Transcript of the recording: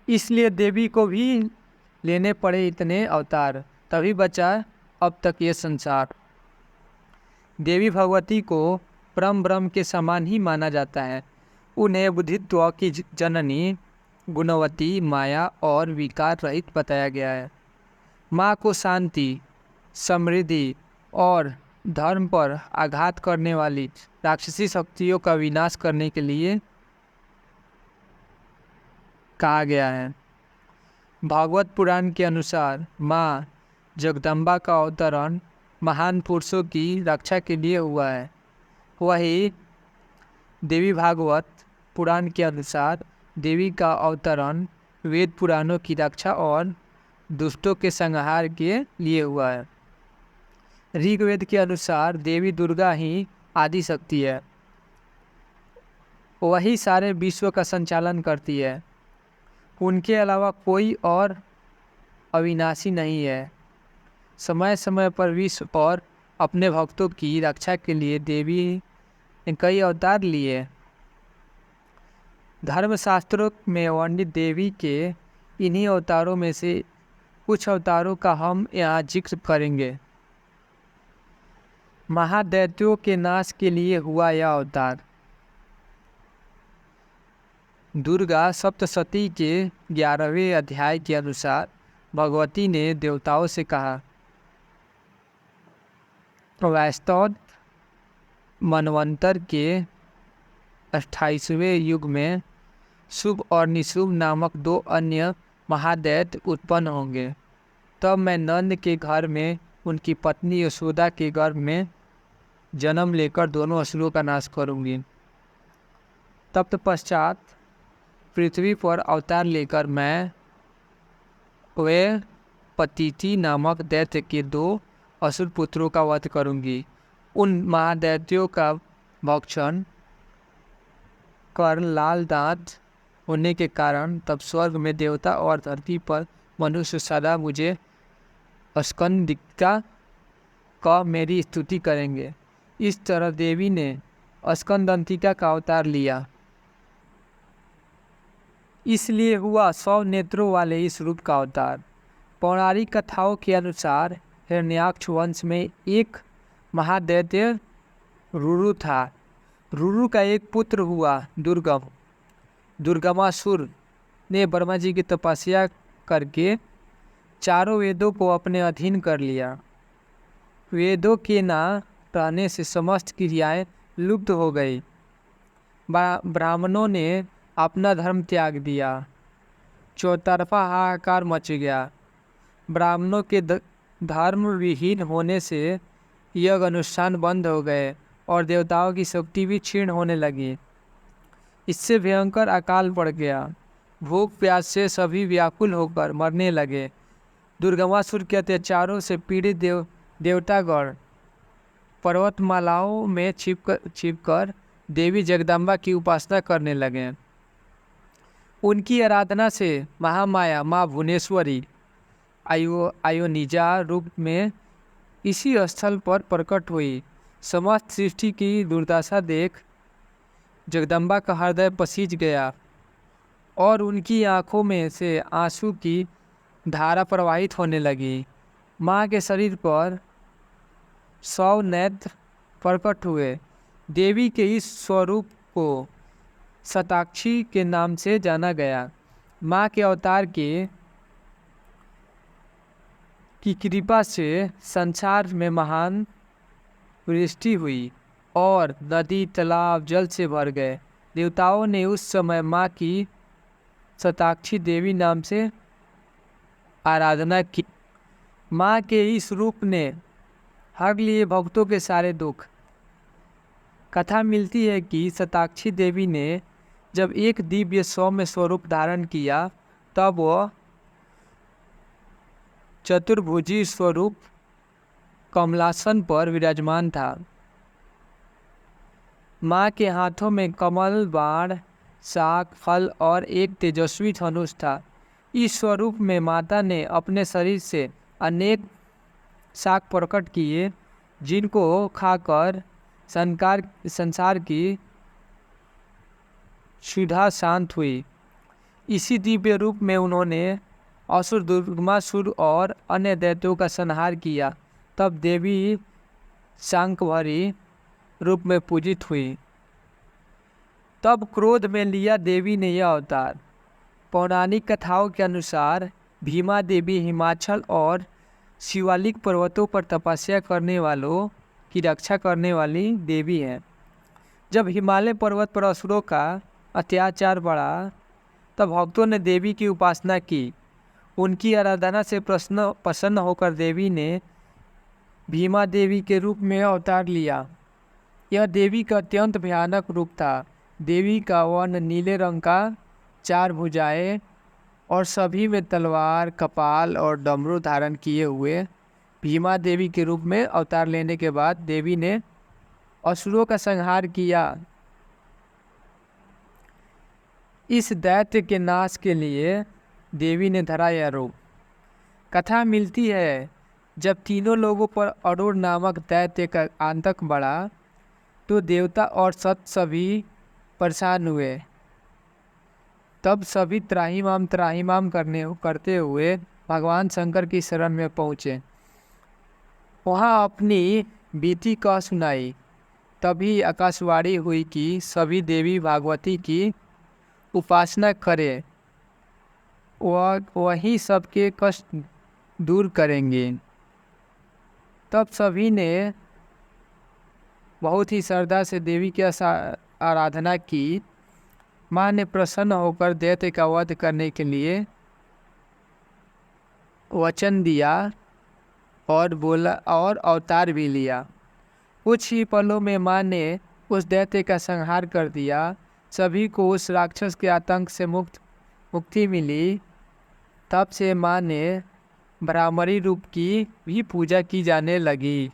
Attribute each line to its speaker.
Speaker 1: इसलिए देवी को भी लेने पड़े इतने अवतार, तभी बचा अब तक ये संसार। देवी भगवती को परम ब्रह्म के समान ही माना जाता है। उन्हें बुद्धित्व की जननी, गुणवती, माया और विकार रहित बताया गया है। माँ को शांति, समृद्धि और धर्म पर आघात करने वाली राक्षसी शक्तियों का विनाश करने के लिए कहा गया है। भागवत पुराण के अनुसार माँ जगदम्बा का अवतरण महान पुरुषों की रक्षा के लिए हुआ है। वही देवी भागवत पुराण के अनुसार देवी का अवतरण वेद पुराणों की रक्षा और दुष्टों के संहार के लिए हुआ है। ऋग्वेद के अनुसार देवी दुर्गा ही आदि शक्ति है। वही सारे विश्व का संचालन करती है। उनके अलावा कोई और अविनाशी नहीं है। समय समय पर विश्व और अपने भक्तों की रक्षा के लिए देवी ने कई अवतार लिए। धर्मशास्त्रों में वर्णित देवी के इन्हीं अवतारों में से कुछ अवतारों का हम यहाँ जिक्र करेंगे। महादैत्यों के नाश के लिए हुआ यह अवतार। दुर्गा सप्तशती के 11वें अध्याय के अनुसार भगवती ने देवताओं से कहा, वैस्तव मनवंतर के 28वें युग में शुभ और निशुभ नामक 2 अन्य महादैत्य उत्पन्न होंगे। तब मैं नंद के घर में उनकी पत्नी यशोदा के गर्भ में जन्म लेकर दोनों असुरों का नाश करूंगी। तत्पश्चात पृथ्वी पर अवतार लेकर मैं वे पतिति नामक दैत्य के 2 असुर पुत्रों का वध करूंगी। उन महादैत्यों का भक्षण कर लाल दांत होने के कारण तब स्वर्ग में देवता और धरती पर मनुष्य सदा मुझे स्कंदिका का मेरी स्तुति करेंगे। इस तरह देवी ने स्कंदंतिका का अवतार लिया। इसलिए हुआ 100 नेत्रों वाले इस रूप का अवतार। पौराणिक कथाओं के अनुसार हिरण्याक्ष वंश में एक महादैत्य रुरु था। रुरु का एक पुत्र हुआ दुर्गम। दुर्गमासुर ने ब्रह्मा जी की तपस्या करके चारों वेदों को अपने अधीन कर लिया। वेदों के ना रहने से समस्त क्रियाएं लुप्त हो गई। ब्राह्मणों ने अपना धर्म त्याग दिया। चौतरफा हाहाकार मच गया। ब्राह्मणों के धर्म विहीन होने से यज्ञ अनुष्ठान बंद हो गए और देवताओं की शक्ति भी क्षीण होने लगी। इससे भयंकर अकाल पड़ गया। भूख प्यास से सभी व्याकुल होकर मरने लगे। दुर्गमासुर के अत्याचारों से पीड़ित देवतागण पर्वतमालाओं में छिपकर देवी जगदम्बा की उपासना करने लगे। उनकी आराधना से महामाया माँ भुवनेश्वरी आयोनिजा रूप में इसी स्थल पर प्रकट हुई। समस्त सृष्टि की दुर्दशा देख जगदम्बा का हृदय पसीज गया और उनकी आंखों में से आंसू की धारा प्रवाहित होने लगी। माँ के शरीर पर 100 नेत्र प्रकट हुए। देवी के इस स्वरूप को शताक्षी के नाम से जाना गया। माँ के अवतार की कृपा से संसार में महान वृष्टि हुई और नदी तालाब जल से भर गए। देवताओं ने उस समय माँ की शताक्षी देवी नाम से आराधना की। माँ के इस रूप ने हर लिए भक्तों के सारे दुख। कथा मिलती है कि शताक्षी देवी ने जब एक दिव्य सौम्य स्वरूप धारण किया तब वह चतुर्भुजी स्वरूप कमलासन पर विराजमान था। माँ के हाथों में कमल, बाण, शाक, फल और एक तेजस्वी धनुष था। इस स्वरूप में माता ने अपने शरीर से अनेक शाक प्रकट किए, जिनको खाकर संसार की क्षुधा शांत हुई। इसी दिव्य रूप में उन्होंने असुर, दुर्गमासुर और अन्य दैत्यों का संहार किया। तब देवी शांकभरी रूप में पूजित हुई। तब क्रोध में लिया देवी ने यह अवतार। पौराणिक कथाओं के अनुसार भीमा देवी हिमाचल और शिवालिक पर्वतों पर तपस्या करने वालों की रक्षा करने वाली देवी हैं। जब हिमालय पर्वत पर असुरों का अत्याचार बढ़ा तब भक्तों ने देवी की उपासना की। उनकी आराधना से प्रसन्न होकर देवी ने भीमा देवी के रूप में अवतार लिया। यह देवी का अत्यंत भयानक रूप था। देवी का वर्ण नीले रंग का, 4 भुजाएं और सभी में तलवार, कपाल और डमरू धारण किए हुए भीमा देवी के रूप में अवतार लेने के बाद देवी ने असुरों का संहार किया। इस दैत्य के नाश के लिए देवी ने धरा यह रूप। कथा मिलती है जब तीनों लोगों पर अरुण नामक दैत्य का आतंक बढ़ा तो देवता और सत्य सभी परेशान हुए। तब सभी त्राहिमाम करते हुए भगवान शंकर की शरण में पहुँचे। वहाँ अपनी बीती कह सुनाई। तभी आकाशवाणी हुई कि सभी देवी भागवती की उपासना करें, वही सबके कष्ट दूर करेंगे। तब सभी ने बहुत ही श्रद्धा से देवी की आराधना की। माँ ने प्रसन्न होकर दैत्य का वध करने के लिए वचन दिया और बोला और अवतार भी लिया। कुछ ही पलों में माँ ने उस दैत्य का संहार कर दिया। सभी को उस राक्षस के आतंक से मुक्ति मिली। तब से माँ ने ब्राह्मणी रूप की भी पूजा की जाने लगी।